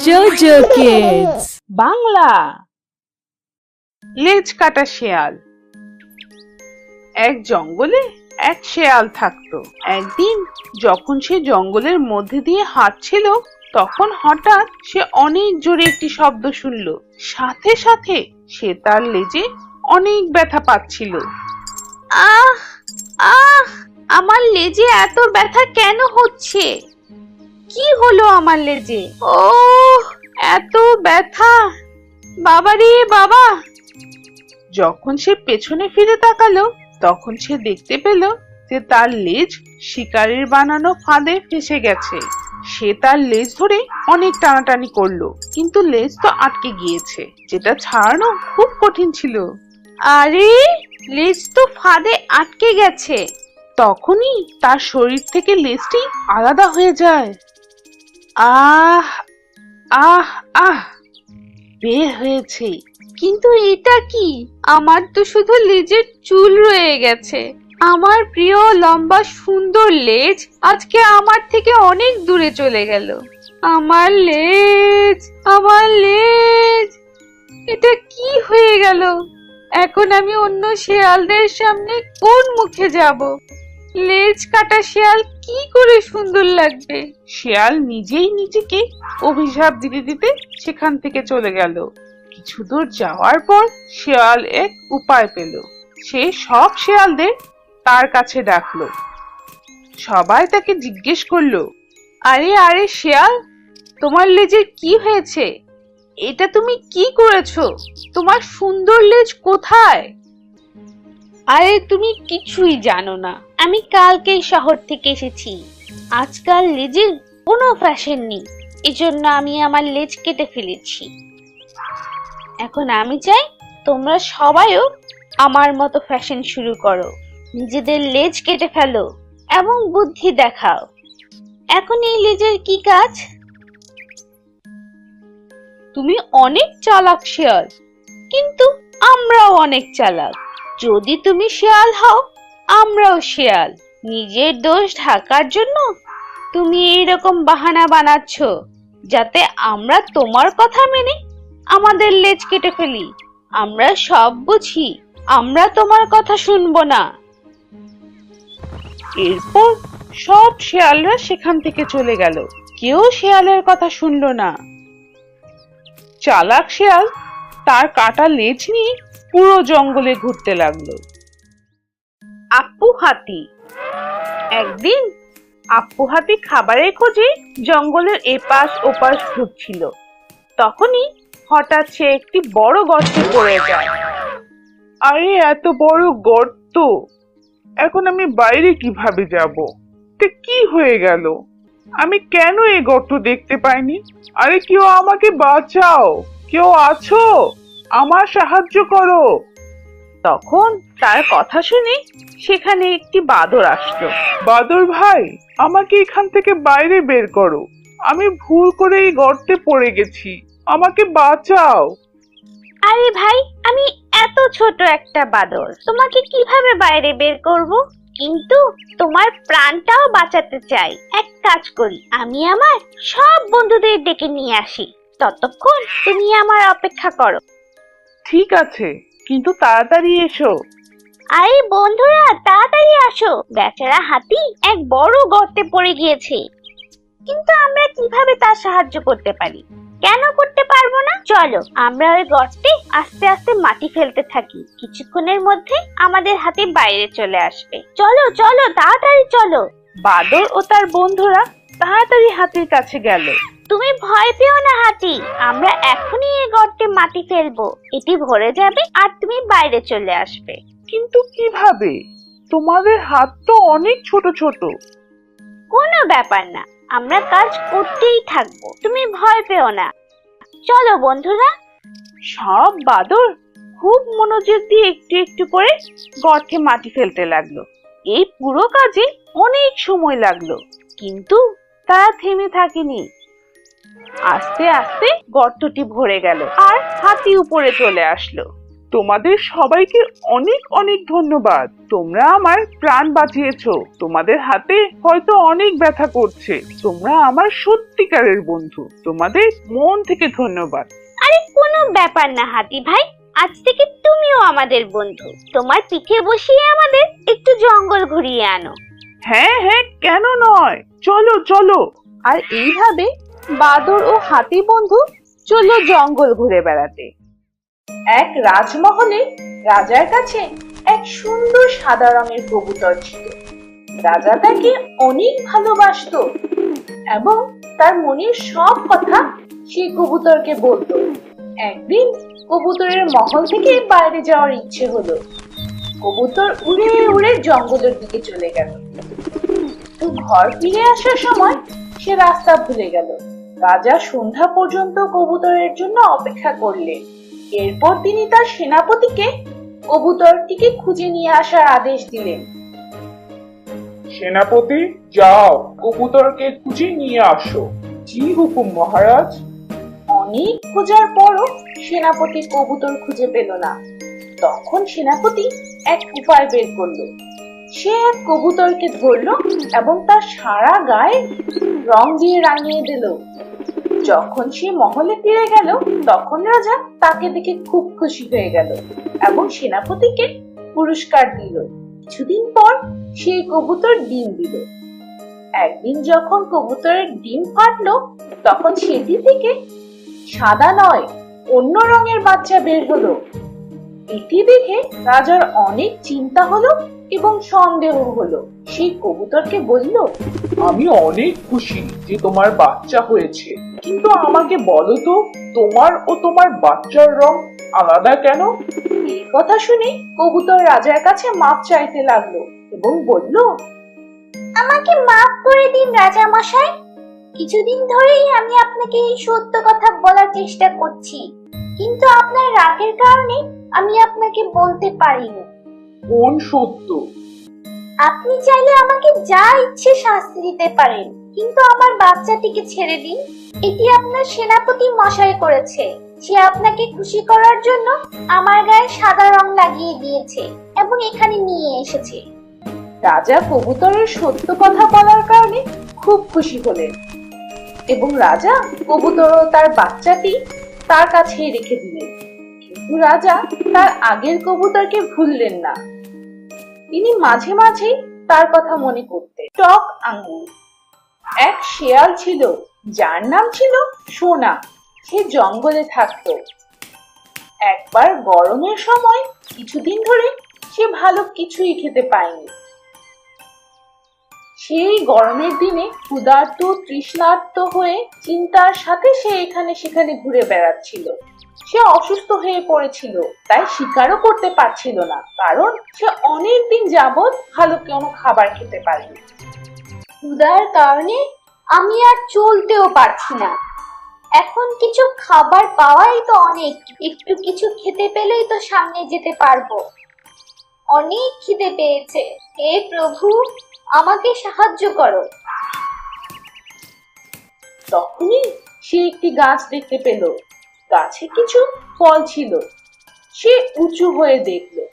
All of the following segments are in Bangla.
JoJo kids Bangla. লেজ কাটা শেয়াল। এক জঙ্গলে এক শেয়াল থাকতো। একদিন যখন সে জঙ্গলের মধ্যে দিয়ে হাঁটছিল, তখন হঠাৎ সে অনেক জোরে একটি শব্দ শুনল। সাথে সাথে সে তার লেজে অনেক ব্যথা পাচ্ছিল। আহ আহ আমার লেজে এত ব্যথা কেন হচ্ছে? কি হলো আমার লেজে? ও এত ব্যথা, বাবা রে বাবা! যখন সে পেছনে ফিরে তাকালো, তখন সে দেখতে পেল যে তার লেজ শিকারীর বানানো ফাঁদে ফেসে গেছে। সে তার লেজ ধরে অনেক টানাটানি করলো, কিন্তু লেজ তো আটকে গিয়েছে, যেটা ছাড়ানো খুব কঠিন ছিল। আরে, লেজ তো ফাঁদে আটকে গেছে। তখনই তার শরীর থেকে লেজটি আলাদা হয়ে যায়। আহ আহ আহ বের হয়েছে। কিন্তু এটা কি? আমার তো শুধু লেজের চুল রয়ে গেছে। আমার প্রিয় লম্বা সুন্দর লেজ আজকে আমার থেকে অনেক দূরে চলে গেল। আমার লেজ, আমার লেজ, এটা কি হয়ে গেল? এখন আমি অন্য শেয়ালদের সামনে কোন মুখে যাব? লেজ কাটা শেয়াল কি করে সুন্দর লাগবে? শেয়াল নিজেই নিজেকে অভিশাপ দিতে দিতে সেখান থেকে চলে গেল। কিছু দূর যাওয়ার পর শেয়াল এক উপায় পেল। সে সব শেয়ালদের তার কাছে ডাকলো। সবাই তাকে জিজ্ঞেস করলো, আরে আরে শেয়াল, তোমার লেজের কি হয়েছে? এটা তুমি কি করেছো? তোমার সুন্দর লেজ কোথায়? আরে তুমি কিছুই জানো না। আমি কালকেই শহর থেকে এসেছি। আজকাল লেজের কোনো ফ্যাশন নেই, এজন্য আমি আমার লেজ কেটে ফেলেছি। এখন আমি চাই তোমরা সবাইও আমার মতো ফ্যাশন শুরু করো, নিজেদের লেজ কেটে ফেলো এবং বুদ্ধি দেখাও। এখন এই লেজের কি কাজ? তুমি অনেক চালাক শেয়াল, কিন্তু আমরাও অনেক চালাক। যদি তুমি শেয়াল হও, আমরাও শেয়াল। নিজের দোষ ঢাকার জন্য তুমি এইরকম বাহানা বানাচ্ছ, যাতে আমরা তোমার কথা মেনে আমাদের লেজ কেটে ফেলি। আমরা সব বুঝি, আমরা তোমার কথা শুনবো না। এরপর সব শেয়ালরা সেখান থেকে চলে গেল। কেউ শেয়ালের কথা শুনলো না। চালাক শেয়াল তার কাটা লেজ নিয়ে পুরো জঙ্গলে ঘুরতে লাগলো। আপু হাতি। একদিন আপু হাতি খাবারের খোঁজে জঙ্গলের এপাশ ওপাশ ঘুরছিল। তখনই হঠাৎ সে একটি বড় গর্তে পড়ে যায়। আরে, এত বড় গর্ত! এখন আমি বাইরে কিভাবে যাব? কি হয়ে গেল? আমি কেন এই গর্ত দেখতে পাইনি? আরে, কেউ আমাকে বাঁচাও! কেউ আছো? আমার সাহায্য করো! তখন তার কথা শুনে সেখানে একটি বাদর আসলো। বাদর ভাই, আমাকে এখান থেকে বাইরে বের করো। আমি ভুল করে এই গর্তে পড়ে গেছি, আমাকে বাঁচাও। আরে ভাই, আমি এত ছোট একটা বাদর, তোমাকে কিভাবে বাইরে বের করব? কিন্তু তোমার প্রাণটাও বাঁচাতে চাই। এক কাজ করি, আমি আমার সব বন্ধুদের ডেকে নিয়ে আসি। ততক্ষণ তুমি আমার অপেক্ষা করো। ঠিক আছে, কিন্তু তাড়াতাড়ি এসো। আরে বন্ধুরা, তাড়াতাড়ি আসো। বেচারা হাতি এক বড় গর্তে পড়ে গিয়েছে, কিন্তু আমরা কিভাবে তার সাহায্য করতে পারি? কেন করতে পারবো না? চলো আমরা ওই গর্তে আস্তে আস্তে মাটি ফেলতে থাকি। কিছুক্ষণের মধ্যে আমাদের হাতি বাইরে চলে আসবে। চলো চলো, তাড়াতাড়ি চলো। বাদর ও তার বন্ধুরা তাড়াতাড়ি হাতির কাছে গেল। তুমি ভয় পেও না হাতি, আমরা এখনই এই গর্তে মাটি ফেলবো। এটি ভরে যাবে আর তুমি বাইরে চলে আসবে। কিন্তু কিভাবে? তোমাদের হাত তো অনেক ছোট ছোট। কোনো ব্যাপার না, আমরা কাজ করতেই থাকবো, তুমি ভয় পেও না। চলো বন্ধুরা। সব বাদর খুব মনোযোগ দিয়ে একটু একটু করে গর্তে মাটি ফেলতে লাগলো। এই পুরো কাজে অনেক সময় লাগলো, কিন্তু তারা থেমে থাকেনি। আস্তে আস্তে গর্তটি ভরে গেল আর হাতি উপরে চলে আসলো। তোমাদের সবাইকে অনেক অনেক ধন্যবাদ। তোমরা আমার প্রাণ বাঁচিয়েছো। তোমাদের হাতে হয়তো অনেক ব্যথা করছে। তোমরা আমার সত্যিকারের বন্ধু। তোমাদের মন থেকে ধন্যবাদ। আরে কোনো ব্যাপার না হাতি ভাই, আজ থেকে তুমিও আমাদের বন্ধু। তোমার পিঠে বসিয়ে আমাদের একটু জঙ্গল ঘুরিয়ে আনো। হ্যাঁ হ্যাঁ, কেন নয়, চলো চলো। আর এইভাবে বাদর ও হাতি বন্ধু চলল জঙ্গল ঘুরে বেড়াতে। এক রাজমহলে রাজার কাছে এক সুন্দর সাদা রঙের কবুতর ছিল। রাজা তাকে অনেক ভালোবাসতো এবং তার মনের সব কথা সেই কবুতরকে বলতো। একদিন কবুতরের মহল থেকে বাইরে যাওয়ার ইচ্ছে হলো। কবুতর উড়ে উড়ে জঙ্গলের দিকে চলে গেল। তো ঘর ফিরে আসার সময় সে রাস্তা ভুলে গেল। রাজা সন্ধ্যা পর্যন্ত কবুতরের জন্য অপেক্ষা করলেন। এরপর তিনি তার সেনাপতিকে কবুতরটিকে খুঁজে নিয়ে আসার আদেশ দিলেন। সেনাপতি, যাও কবুতরকে খুঁজে নিয়ে আসো। জি হুকুম মহারাজ। অনেক খোঁজার পরও সেনাপতি কবুতর খুঁজে পেল না। তখন সেনাপতি এক উপায় বের করলো। সে এক কবুতরকে ধরলো এবং তার সারা গায়ে রং দিয়ে রাঙিয়ে দিল। যখন সে মহলে ফিরে গেল তখন রাজা তাকে দেখে খুব খুশি হয়ে গেল এবং সেনাপতিকে পুরস্কার দিল। কিছুদিন পর সেই কবুতর ডিম দিল। একদিন যখন কবুতরের ডিম ফাটলো তখন সেটি থেকে সাদা নয় অন্য রঙের বাচ্চা বের হলো। এটি দেখে রাজার অনেক চিন্তা হলো এবং সন্দেহ হলো। সেই কবুতরকে বলল, আমি অনেক খুশি যে তোমার বাচ্চা হয়েছে, কিন্তু আমাকে বলো তো তোমার ও তোমার বাচ্চার রং আলাদা কেন? এই কথা শুনে কবুতর রাজার কাছে মাপ চাইতে লাগলো এবং বলল, আমাকে মাফ করে দিন রাজা মশাই। কিছুদিন ধরেই আমি আপনাকে এই সত্য কথা বলার চেষ্টা করছি, কিন্তু আপনার রাগের কারণে আমি আপনাকে বলতে পারিনি। কোন সত্য? আপনি চাইলে আমাকে যা ইচ্ছে শাস্তি দিতে পারেন, কিন্তু আমার বাচ্চাটিকে ছেড়ে দিন। এটি আপনার সেনাপতি মশাই করেছে। সে আপনাকে খুশি করার জন্য আমার গায়ে সাদা রং লাগিয়ে দিয়েছে এবং এখানে নিয়ে এসেছে। রাজা কবুতরের সত্য কথা বলার কারণে খুব খুশি হলেন এবং রাজা কবুতর ও তার বাচ্চাটি তার কাছেই রেখে দিলেন। কিন্তু রাজা তার আগের কবুতরকে ভুললেন না। তিনি মাঝে মাঝে তার কথা মনে করতেন। টক আঙ্গুর। এক শেয়াল ছিল যার নাম ছিল সোনা। সে জঙ্গলে থাকতো। একবার গরমের সময় কিছুদিন ধরে সে ভালো কিছুই খেতে পায়নি। সেই গরমের দিনে ক্ষুধার্ত তৃষ্ণার্ত হয়ে চিন্তার সাথে সে এখানে সেখানে ঘুরে বেড়াচ্ছিল। সে অসুস্থ হয়ে পড়েছিল, তাই শিকারও করতে পারছিল না, কারণ সে অনেকদিন যাবৎ ভালো কোনো খাবার খেতে পারেনি। ক্ষুধার কারণে আমি আর চলতেও পারছি না। এখন কিছু খাবার পাওয়াই তো অনেক। একটু কিছু খেতে পেলেই তো সামনে যেতে পারবো। অনেক খিদে পেয়েছে। হে প্রভু, আমাকে সাহায্য করো। তখনই সে একটি গাছ দেখতে পেল। গাছে কিছু ফল ছিল। সে উঁচু হয়ে দেখলো।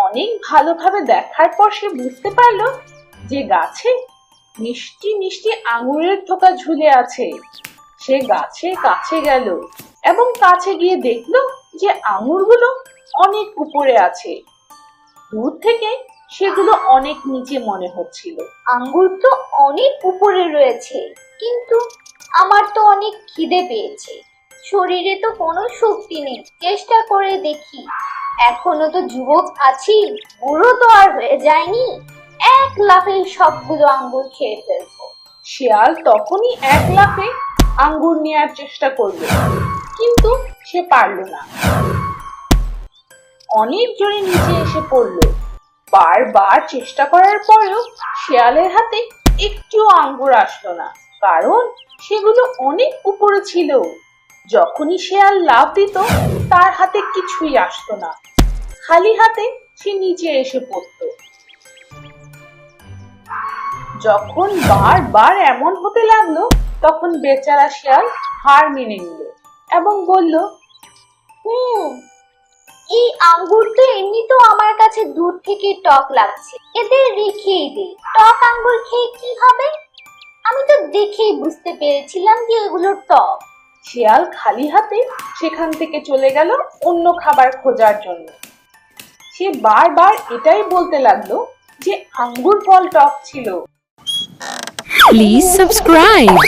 অনেক ভালোভাবে দেখার পর সে বুঝতে পারলো যে গাছে মিষ্টি মিষ্টি আঙুরের থোকা ঝুলে আছে। সে গাছের কাছে গেল এবং কাছে গিয়ে দেখলো যে আঙুরগুলো অনেক উপরে আছে। দূর থেকে সেগুলো অনেক নিচে মনে হচ্ছিল। আঙ্গুর তো অনেক উপরে রয়েছে, কিন্তু আমার তো অনেক খিদে পেয়েছে। শরীরে তো কোনো শক্তি নেই। চেষ্টা করে দেখি। এখনো তো যুবক আছি, বুড়ো তো আর হয়ে যায়নি। এক লাফে সবগুলো আঙ্গুর খেয়ে ফেলবো। শিয়াল তখনই এক লাফে আঙ্গুর নেয়ার চেষ্টা করলো, কিন্তু সে পারল না। অনেক জোরে নিচে এসে পড়লো। বারবার চেষ্টা করার পরেও শিয়ালের হাতে একটুও আঙ্গুর আসলো না, কারণ সেগুলো অনেক উপরে ছিল। যখনই শিয়াল লাফ দিত তার হাতে কিছুই আসতো না, খালি হাতে সে নিচে এসে পড়তো। যখন বারবার এমন হতে লাগলো তখন বেচারা শিয়াল হার মেনে নিল এবং বলল, এই আঙ্গুর তো এমনিতেও আমার কাছে দূর থেকে টক লাগছে, এদের রেখেই দিই। টক আঙ্গুর খেয়ে কি হবে? আমি তো দেখেই বুঝতে পেরেছিলাম যে এগুলো টক। শিয়াল খালি হাতে সেখান থেকে চলে গেল অন্য খাবার খোঁজার জন্য। সে বারবার এটাই বলতে লাগলো যে আঙ্গুর ফল টক ছিল। Please subscribe.